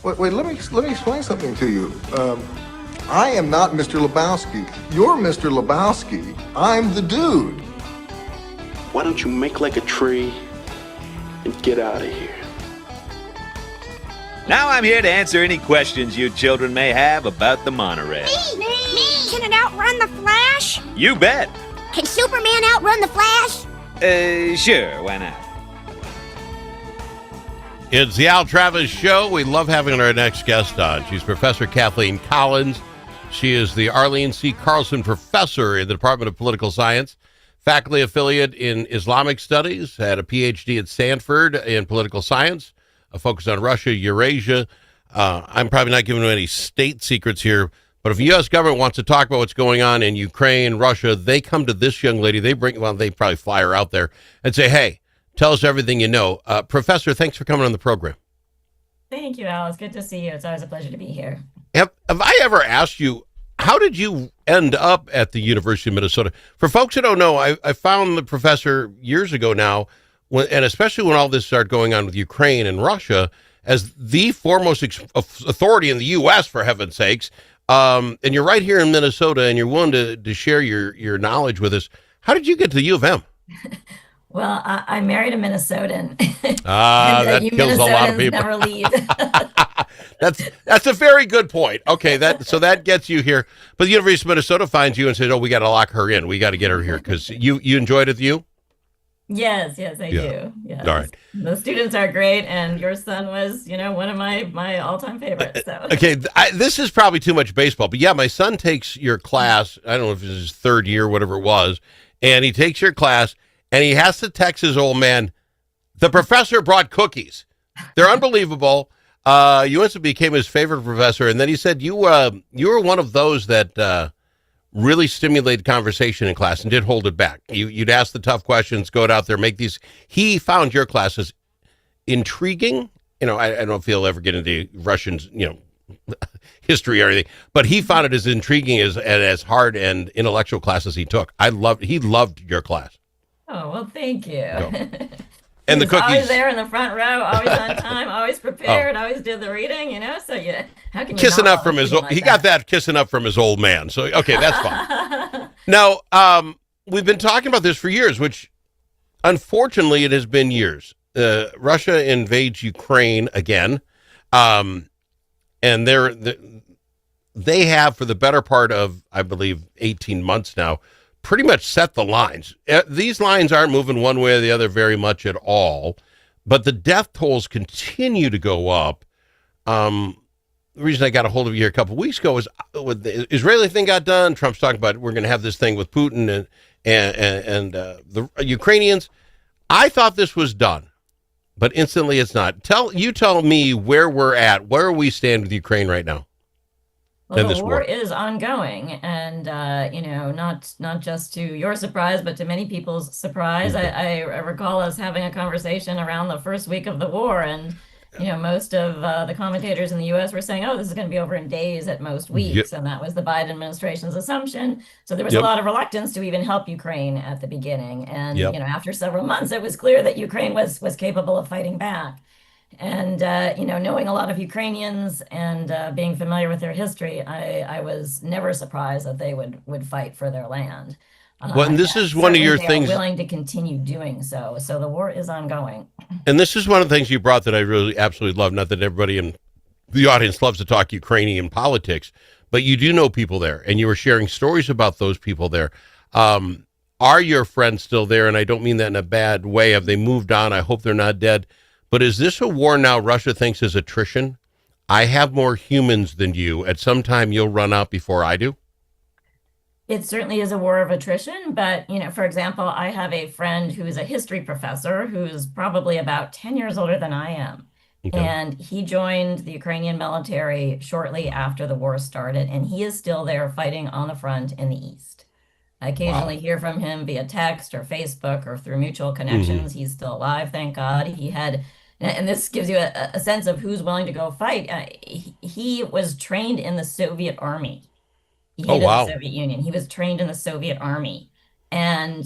Wait, let me explain something to you. I am not Mr. Lebowski. You're Mr. Lebowski. I'm the dude. Why don't you make like a tree and get out of here? Now I'm here to answer any questions you children may have about the monorail. Me! Can it outrun the Flash? You bet. Can Superman outrun the Flash? Sure, why not? It's the Al Travis Show. We love having our next guest on. She's Professor Kathleen Collins. She is the Arlene C. Carlson Professor in the Department of Political Science, faculty affiliate in Islamic Studies, had a PhD at Stanford in Political Science, a focus on Russia, Eurasia. I'm probably not giving any state secrets here, but if the U.S. government wants to talk about what's going on in Ukraine, Russia, they come to this young lady. They probably fly her out there and say, hey, tell us everything you know. Professor, thanks for coming on the program. Thank you, Al. It's good to see you. It's always a pleasure to be here. Have I ever asked you, how did you end up at the University of Minnesota? For folks that don't know, I found the professor years ago now, and especially when all this started going on with Ukraine and Russia, as the foremost authority in the U.S., for heaven's sakes. And you're right here in Minnesota, and you're willing to share your knowledge with us. How did you get to the U of M? Well, I married a Minnesotan. That kills a lot of people. Never leave. That's a very good point. Okay, so that gets you here. But the University of Minnesota finds you and says, "Oh, we got to lock her in. We got to get her here because you enjoyed it, you." Yes, I do. Yes. All right. The students are great, and your son was, one of my all-time favorites. So. Okay, this is probably too much baseball, but yeah, my son takes your class. I don't know if it's his third year, whatever it was, and he takes your class. And he has to text his old man, the professor brought cookies. They're unbelievable. You instantly became his favorite professor. And then he said you were one of those that really stimulated conversation in class and did hold it back. You'd ask the tough questions, go out there, make these. He found your classes intriguing. I don't know if he'll ever get into Russian, history or anything, but he found it as intriguing as hard and intellectual classes he took. He loved your class. Oh, well, thank you. And the cookies. Always there in the front row, always on time, always prepared, always did the reading, so how can you kissing not up from his like he that? got that kissing up from his old man. So, okay, that's fine. Now, we've been talking about this for years, which unfortunately it has been years. Russia invades Ukraine again. And they have for the better part of, I believe, 18 months now, pretty much set the lines. These lines aren't moving one way or the other very much at all, but the death tolls continue to go up. The reason I got a hold of you here a couple of weeks ago is when the Israeli thing got done, Trump's talking about we're going to have this thing with Putin and the Ukrainians. I thought this was done, but instantly it's not. Tell me where we're at. Where we stand with Ukraine right now? Well, the war is ongoing, and not just to your surprise, but to many people's surprise. I recall us having a conversation around the first week of the war, and most of the commentators in the U.S. were saying, "Oh, this is going to be over in days, at most weeks," and that was the Biden administration's assumption. So there was a lot of reluctance to even help Ukraine at the beginning, and after several months, it was clear that Ukraine was capable of fighting back. And, knowing a lot of Ukrainians and being familiar with their history, I was never surprised that they would fight for their land. Well, and this is one of your things. Willing to continue doing so. So the war is ongoing. And this is one of the things you brought that I really absolutely love. Not that everybody in the audience loves to talk Ukrainian politics, but you do know people there, and you were sharing stories about those people there. Are your friends still there? And I don't mean that in a bad way. Have they moved on? I hope they're not dead. But is this a war now Russia thinks is attrition? I have more humans than you. At some time, you'll run out before I do? It certainly is a war of attrition. But, for example, I have a friend who is a history professor who's probably about 10 years older than I am. Okay. And he joined the Ukrainian military shortly after the war started. And he is still there fighting on the front in the east. I occasionally hear from him via text or Facebook or through mutual connections. He's still alive, thank God. He had... And this gives you a sense of who's willing to go fight. He was trained in the Soviet army. He hated the Soviet Union. He was trained in the Soviet army. And,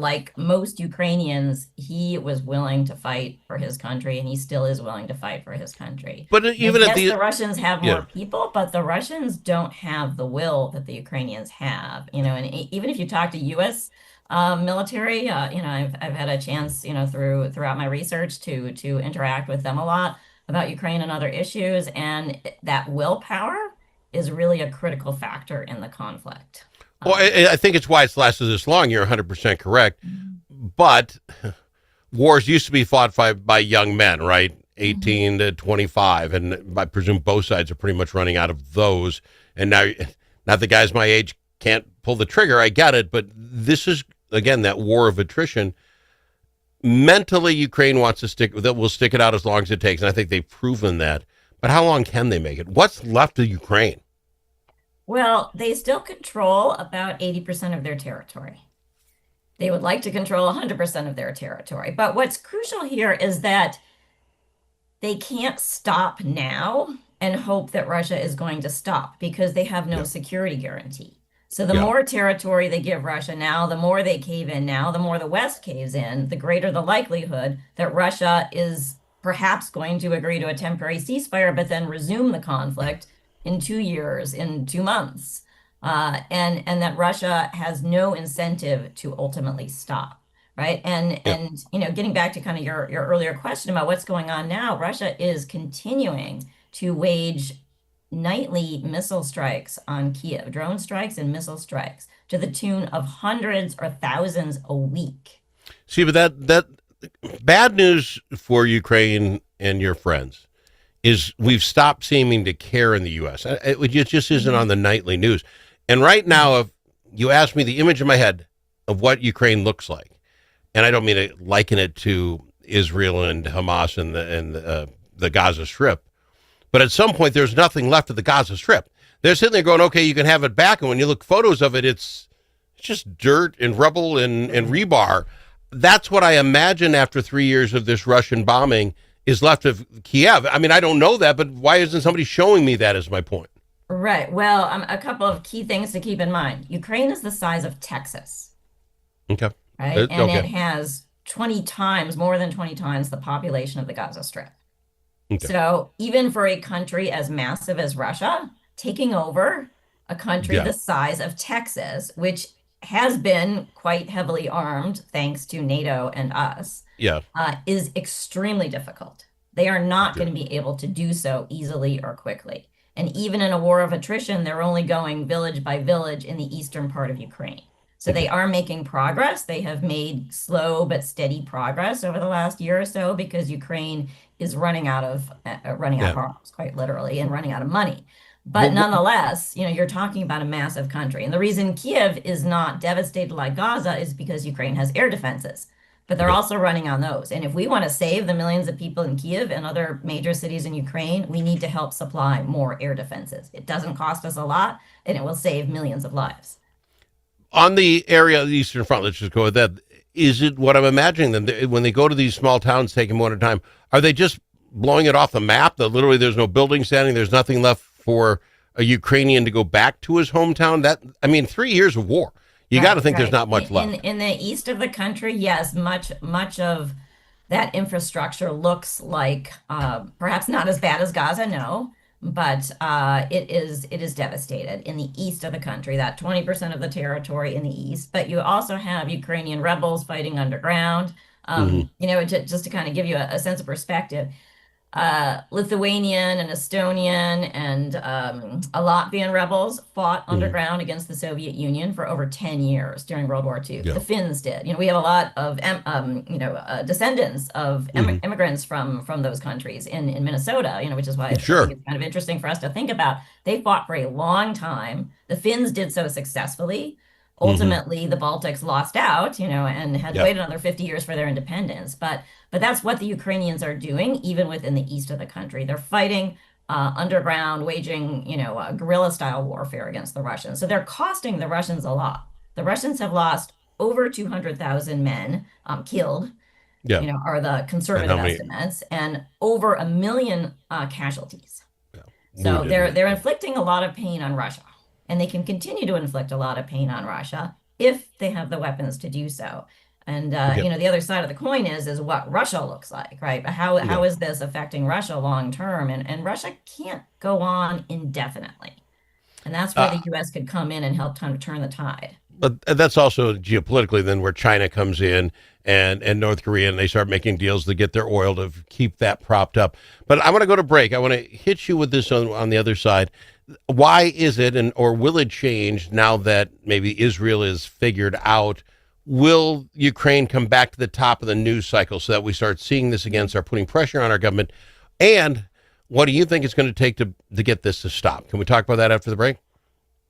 like most Ukrainians, he was willing to fight for his country, and he still is willing to fight for his country. But And even at yes, the the Russians have yeah, more people, but the Russians don't have the will that the Ukrainians have. And even if you talk to U.S. Military, I've had a chance, throughout my research to interact with them a lot about Ukraine and other issues, and that willpower is really a critical factor in the conflict. well, I think it's why it's lasted this long. You're 100% correct. But wars used to be fought by young men, right? 18 to 25. And I presume both sides are pretty much running out of those. And now the guys my age can't pull the trigger. I get it. But this is, again, that war of attrition. Mentally, Ukraine wants to will stick it out as long as it takes. And I think they've proven that. But how long can they make it? What's left of Ukraine? Well, they still control about 80% of their territory. They would like to control 100% of their territory. But what's crucial here is that they can't stop now and hope that Russia is going to stop, because they have no security guarantee. So the more territory they give Russia now, the more they cave in now, the more the West caves in, the greater the likelihood that Russia is perhaps going to agree to a temporary ceasefire, but then resume the conflict in 2 years, in 2 months, and that Russia has no incentive to ultimately stop, right? And getting back to kind of your earlier question about what's going on now, Russia is continuing to wage nightly missile strikes on Kiev, drone strikes and missile strikes to the tune of hundreds or thousands a week. See, but that bad news for Ukraine and your friends is we've stopped seeming to care in the U.S. It just isn't on the nightly news. And right now, if you ask me the image in my head of what Ukraine looks like, and I don't mean to liken it to Israel and Hamas and the Gaza Strip, but at some point there's nothing left of the Gaza Strip. They're sitting there going, okay, you can have it back. And when you look photos of it, it's just dirt and rubble and rebar. That's what I imagine after 3 years of this Russian bombing is left of Kiev. I mean, I don't know that, but why isn't somebody showing me that is my point? Right. Well, a couple of key things to keep in mind. Ukraine is the size of Texas. Okay. Right. And it has more than 20 times the population of the Gaza Strip. Okay. So even for a country as massive as Russia, taking over a country the size of Texas, which has been quite heavily armed thanks to NATO and us, is extremely difficult. They are not going to be able to do so easily or quickly. And even in a war of attrition, they're only going village by village in the eastern part of Ukraine. So they are making progress. They have made slow but steady progress over the last year or so, because Ukraine is running out of arms, quite literally, and running out of money. But nonetheless, you're talking about a massive country. And the reason Kiev is not devastated like Gaza is because Ukraine has air defenses, but they're also running on those. And if we want to save the millions of people in Kiev and other major cities in Ukraine, we need to help supply more air defenses. It doesn't cost us a lot, and it will save millions of lives. On the area of the Eastern Front, let's just go with that. Is it what I'm imagining them, when they go to these small towns, take them one at a time, are they just blowing it off the map? That literally there's no building standing, there's nothing left for a Ukrainian to go back to his hometown? 3 years of war. You got to think there's not much left. In the east of the country, yes, much of that infrastructure looks like perhaps not as bad as Gaza, no, but it is devastated in the east of the country, that 20% of the territory in the east. But you also have Ukrainian rebels fighting underground. Just to kind of give you a sense of perspective, Lithuanian and Estonian and Latvian rebels fought underground against the Soviet Union for over 10 years during World War II. The Finns did. We have a lot of descendants of immigrants from those countries in Minnesota. Which is why I think it's kind of interesting for us to think about. They fought for a long time. The Finns did so successfully. Ultimately, the Baltics lost out, and had to wait another 50 years for their independence. But that's what the Ukrainians are doing, even within the east of the country. They're fighting underground, waging, guerrilla-style warfare against the Russians. So they're costing the Russians a lot. The Russians have lost over 200,000 men killed, are the conservative estimates, and over 1 million casualties. So they're inflicting a lot of pain on Russia. And they can continue to inflict a lot of pain on Russia if they have the weapons to do so. And the other side of the coin is what Russia looks like, right? How is this affecting Russia long term? And Russia can't go on indefinitely. And that's where the U.S. could come in and help turn the tide. But that's also geopolitically then where China comes in and North Korea, and they start making deals to get their oil to keep that propped up. But I want to go to break. I want to hit you with this on the other side. Why is it, or will it change now that maybe Israel is figured out? Will Ukraine come back to the top of the news cycle so that we start seeing this again, start putting pressure on our government? And what do you think it's going to take to get this to stop? Can we talk about that after the break?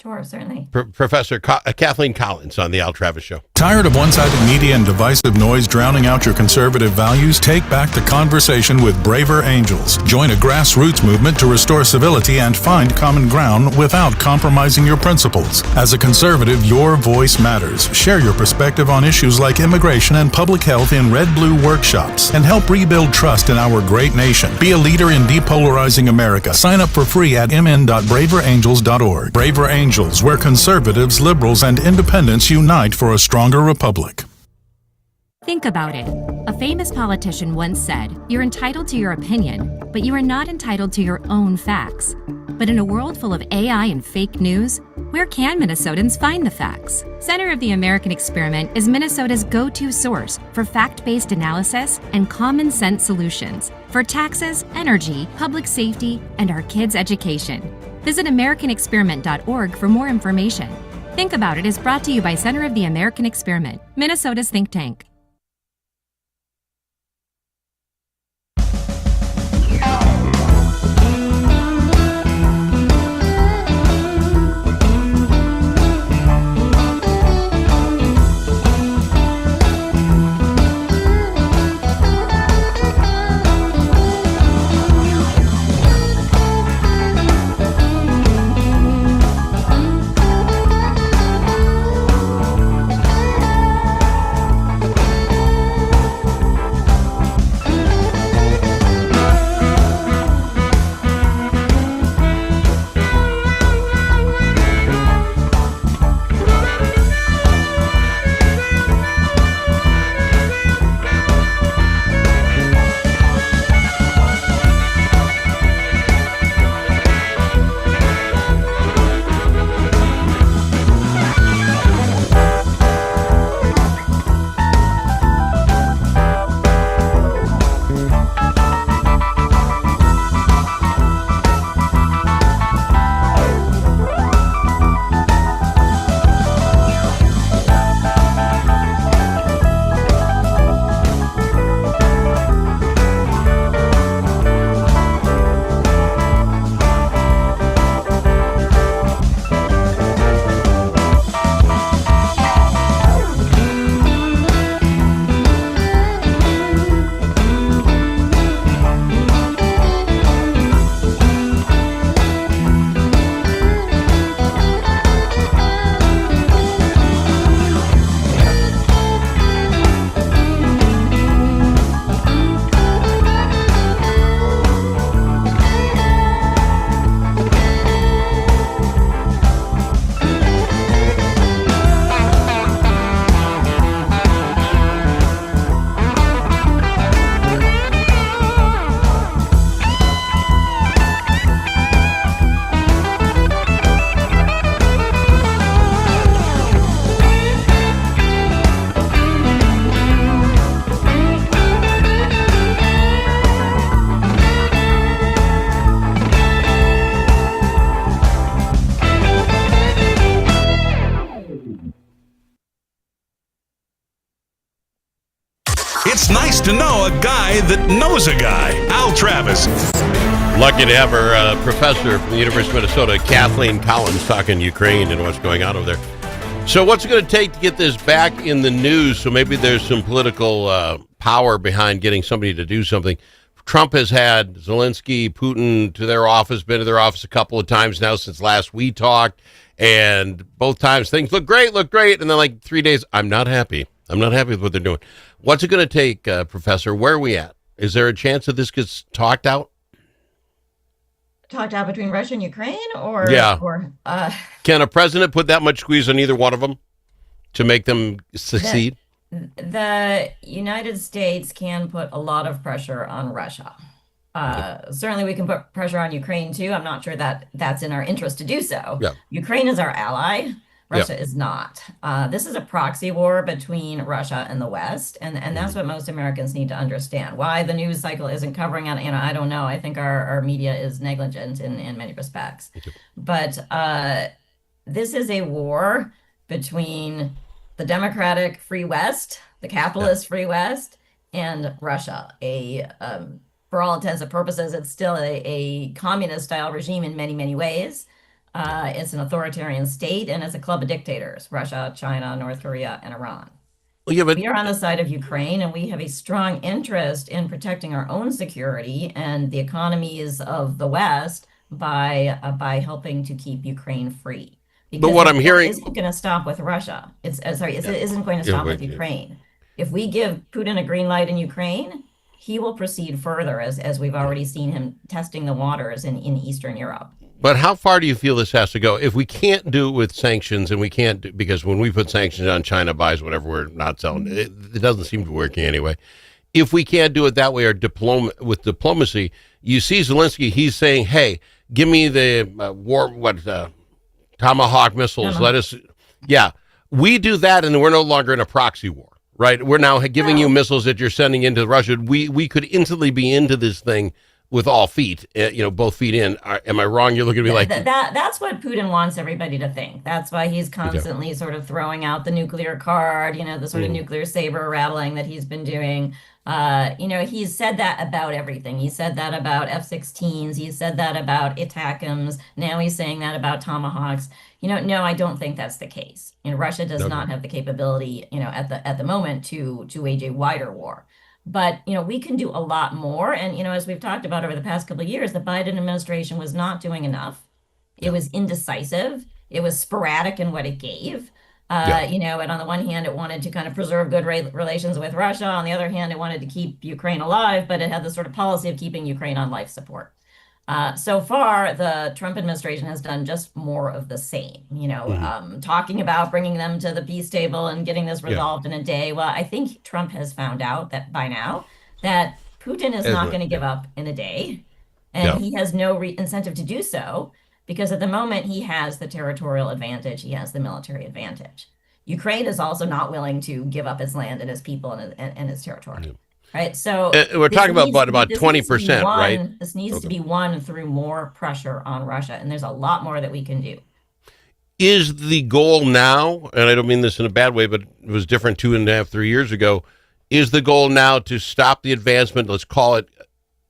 Sure, certainly. Professor Kathleen Collins on the Al Travis Show. Tired of one-sided media and divisive noise drowning out your conservative values? Take back the conversation with Braver Angels. Join a grassroots movement to restore civility and find common ground without compromising your principles. As a conservative, your voice matters. Share your perspective on issues like immigration and public health in red-blue workshops and help rebuild trust in our great nation. Be a leader in depolarizing America. Sign up for free at mn.braverangels.org. Braver Angels, where conservatives, liberals, and independents unite for a stronger republic. Think about it. A famous politician once said, "You're entitled to your opinion, but you are not entitled to your own facts." But in a world full of AI and fake news, where can Minnesotans find the facts? Center of the American Experiment is Minnesota's go-to source for fact-based analysis and common sense solutions for taxes, energy, public safety, and our kids' education. Visit AmericanExperiment.org for more information. Think About It is brought to you by Center of the American Experiment, Minnesota's think tank. It's nice to know a guy that knows a guy. Al Travis. Lucky to have her professor from the University of Minnesota, Kathleen Collins, talking Ukraine and what's going on over there. So what's it going to take to get this back in the news so maybe there's some political power behind getting somebody to do something? Trump has had Zelensky, Putin to their office, been to their office a couple of times now since last we talked, and both times things look great, and then like 3 days, I'm not happy. I'm not happy with what they're doing. What's it going to take, Professor? Where are we at? Is there a chance that this gets talked out? Talked out between Russia and Ukraine, or yeah? Or can a president put that much squeeze on either one of them? to make them succeed? The United States can put a lot of pressure on Russia. Certainly we can put pressure on Ukraine too. I'm not sure that that's in our interest to do so. Yeah. Ukraine is our ally. Russia is not. This is a proxy war between Russia and the West, and that's what most Americans need to understand. Why the news cycle isn't covering it, I don't know. I think our media is negligent in many respects. But this is a war between the democratic free West, the capitalist free West, and Russia. For all intents and purposes, it's still a communist-style regime in many, many ways. It's an authoritarian state, and it's a club of dictators: Russia, China, North Korea, and Iran. Well, yeah, but we are on the side of Ukraine, and we have a strong interest in protecting our own security and the economies of the West by helping to keep Ukraine free. Because but what I'm hearing isn't going to stop with Russia. It isn't going to stop with Ukraine. If we give Putin a green light in Ukraine, he will proceed further, as we've already seen him testing the waters in Eastern Europe. But how far do you feel this has to go? If we can't do it with sanctions, and we can't do, because when we put sanctions on, China buys whatever we're not selling. It doesn't seem to be working anyway. If we can't do it that way or with diplomacy, you see Zelensky, he's saying, hey, give me the Tomahawk missiles. Let us, we do that, and we're no longer in a proxy war, right? We're now giving you missiles that you're sending into Russia. We could instantly be into this thing with all feet, both feet in. Am I wrong? You're looking at me like that's what Putin wants everybody to think. That's why he's constantly sort of throwing out the nuclear card, the sort of nuclear saber rattling that he's been doing. He's said that about everything. He said that about F-16s. He said that about ATACMS. Now he's saying that about Tomahawks. No, I don't think that's the case. Russia does not have the capability, at the moment to wage a wider war. But, we can do a lot more. And, as we've talked about over the past couple of years, the Biden administration was not doing enough. It was indecisive. It was sporadic in what it gave. And on the one hand, it wanted to kind of preserve good relations with Russia. On the other hand, it wanted to keep Ukraine alive, but it had the sort of policy of keeping Ukraine on life support. So far, the Trump administration has done just more of the same, talking about bringing them to the peace table and getting this resolved in a day. Well, I think Trump has found out that by now that Putin is not going to give up in a day, and he has no incentive to do so, because at the moment he has the territorial advantage, he has the military advantage. Ukraine is also not willing to give up its land and its people and its territory. Right, so we're talking about 20%, right? This needs to be won through more pressure on Russia, and there's a lot more that we can do. Is the goal now, and I don't mean this in a bad way, but it was different 2.5, 3 years ago, is the goal now to stop the advancement, let's call it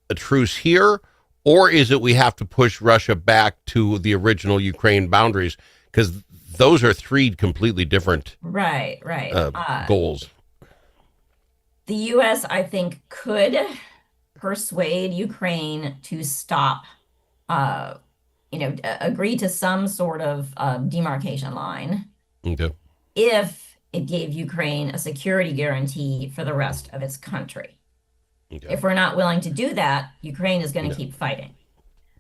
a truce here, or is it we have to push Russia back to the original Ukraine boundaries? Because those are three completely different goals. The U.S., I think, could persuade Ukraine to stop, agree to some sort of demarcation line if it gave Ukraine a security guarantee for the rest of its country. If we're not willing to do that, Ukraine is going to keep fighting.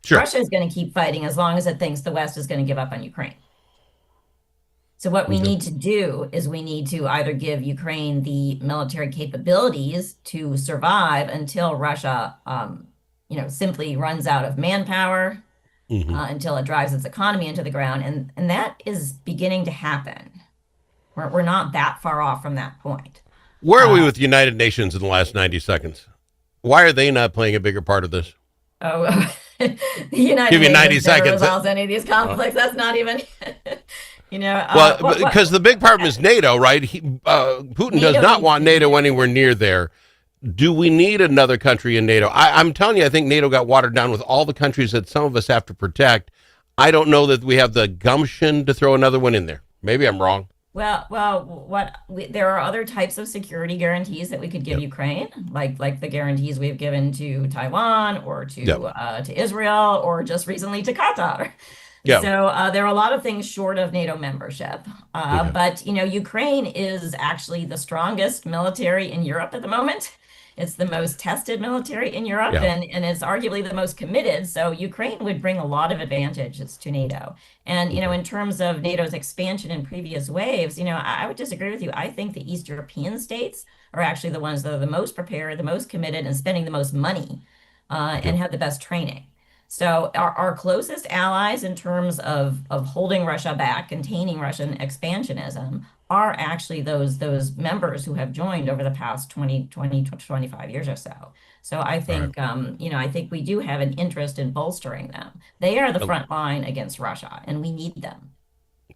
Russia is going to keep fighting as long as it thinks the West is going to give up on Ukraine. So what we need to do is we need to either give Ukraine the military capabilities to survive until Russia, simply runs out of manpower, until it drives its economy into the ground. And that is beginning to happen. We're not that far off from that point. Where are we with the United Nations in the last 90 seconds? Why are they not playing a bigger part of this? The United Nations 90 seconds. Resolves any of these conflicts. That's not even... because the big problem is NATO, right? Putin does not want NATO anywhere near there. Do we need another country in NATO? I'm telling you, I think NATO got watered down with all the countries that some of us have to protect. I don't know that we have the gumption to throw another one in there. Maybe I'm wrong. There are other types of security guarantees that we could give Ukraine, like the guarantees we've given to Taiwan or to Israel or just recently to Qatar. So there are a lot of things short of NATO membership. But, Ukraine is actually the strongest military in Europe at the moment. It's the most tested military in Europe, Yeah. and it's arguably the most committed. So Ukraine would bring a lot of advantages to NATO. And, in terms of NATO's expansion in previous waves, I would disagree with you. I think the East European states are actually the ones that are the most prepared, the most committed, and spending the most money and have the best training. So our closest allies in terms of holding Russia back, containing Russian expansionism, are actually those members who have joined over the past 25 years or so. So I think, I think we do have an interest in bolstering them. They are the front line against Russia, and we need them.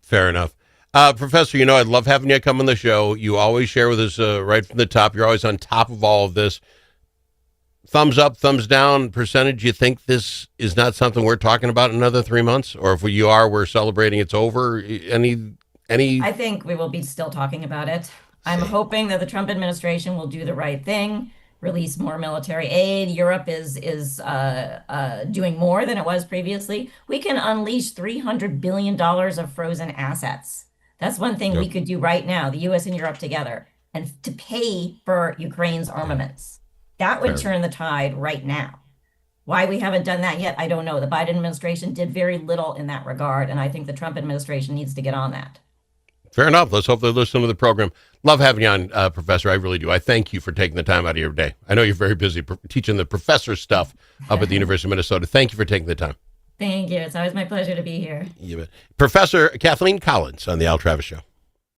Fair enough. Professor, I love having you come on the show. You always share with us right from the top. You're always on top of all of this. Thumbs up, thumbs down percentage. You think this is not something we're talking about in another 3 months? Or if you are, we're celebrating it's over? Any? I think we will be still talking about it. I'm hoping that the Trump administration will do the right thing, release more military aid. Europe is doing more than it was previously. We can unleash $300 billion of frozen assets. That's one thing we could do right now, the U.S. and Europe together, and to pay for Ukraine's armaments. That would turn the tide right now. Why we haven't done that yet, I don't know. The Biden administration did very little in that regard, and I think the Trump administration needs to get on that. Fair enough. Let's hope they listen to the program. Love having you on, Professor. I really do. I thank you for taking the time out of your day. I know you're very busy teaching the professor stuff up at the University of Minnesota. Thank you for taking the time. Thank you. It's always my pleasure to be here. Professor Kathleen Collins on the Al Travis Show.